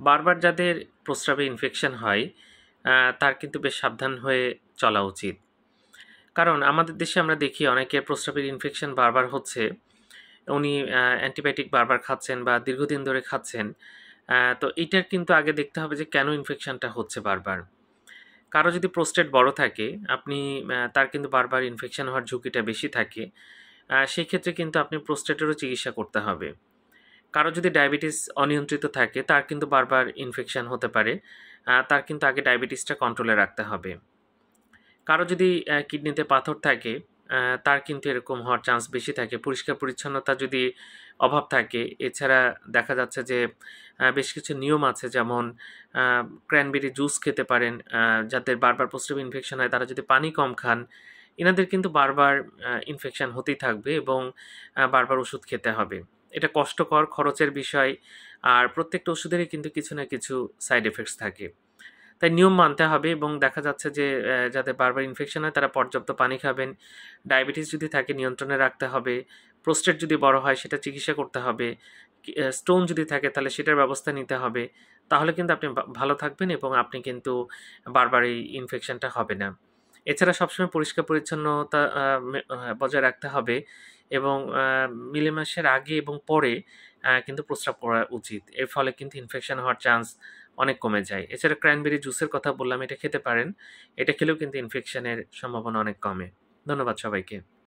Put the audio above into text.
বারবার যাদের প্রস্রাবে ইনফেকশন হয় তার কিন্তু বেশ সাবধান হয়ে চলা উচিত। কারণ আমাদের দেশে আমরা দেখি অনেকের প্রস্রাবের ইনফেকশন বারবার হচ্ছে। উনি অ্যান্টিবায়োটিক বারবার খাচ্ছেন বা দীর্ঘদিন ধরে খাচ্ছেন। তো এইটার কিন্তু আগে দেখতে হবে যে কেন ইনফেকশনটা হচ্ছে বারবার। কারো যদি প্রোস্টেট বড় থাকে, আপনি তার কিন্তু বারবার ইনফেকশন হওয়ার ঝুঁকিটা বেশি থাকে। সেই ক্ষেত্রে কিন্তু আপনি প্রোস্টেটেরও চিকিৎসা করতে হবে। কারো যদি ডায়াবেটিস অনিয়ন্ত্রিত থাকে, তার কিন্তু বারবার ইনফেকশন হতে পারে। তার কিন্তু আগে ডায়াবেটিসটা কন্ট্রোলে রাখতে হবে। কারো যদি কিডনিতে পাথর থাকে, তার কিন্তু এরকম হওয়ার চান্স বেশি থাকে। পরিষ্কার পরিচ্ছন্নতা যদি অভাব থাকে, এছাড়া দেখা যাচ্ছে যে বেশ কিছু নিয়ম আছে, যেমন ক্র্যানবেরি জুস খেতে পারেন। যাদের বারবার প্রস্রাব ইনফেকশন হয় তারা যদি পানি কম খান, এনাদের কিন্তু বারবার ইনফেকশন হতেই থাকবে এবং বারবার ওষুধ খেতে হবে। এটা কষ্টকর, খরচের বিষয়। আর প্রত্যেকটা ওষুধেরই কিন্তু কিছু না কিছু সাইড এফেক্টস থাকে। তাই নিয়ম মানতে হবে এবং দেখা যাচ্ছে যে যাদের বারবার ইনফেকশন হয় তারা পর্যাপ্ত পানি খাবেন। ডায়াবেটিস যদি থাকে নিয়ন্ত্রণে রাখতে হবে। প্রোস্টেট যদি বড় হয় সেটা চিকিৎসা করতে হবে। স্টোন যদি থাকে তাহলে সেটার ব্যবস্থা নিতে হবে। তাহলে কিন্তু আপনি ভালো থাকবেন এবং আপনি কিন্তু বারবার এই ইনফেকশনটা হবে না। এছাড়া সবসময় পরিষ্কার পরিচ্ছন্নতা বজায় রাখতে হবে এবং মিলেমিশের আগে এবং পরে কিন্তু প্রস্রাব করা উচিত। এর ফলে কিন্তু ইনফেকশন হওয়ার চান্স অনেক কমে যায়। এছাড়া ক্র্যানবেরি জুসের কথা বললাম, এটা খেতে পারেন। এটা খেলেও কিন্তু ইনফেকশনের সম্ভাবনা অনেক কমে। ধন্যবাদ সবাইকে।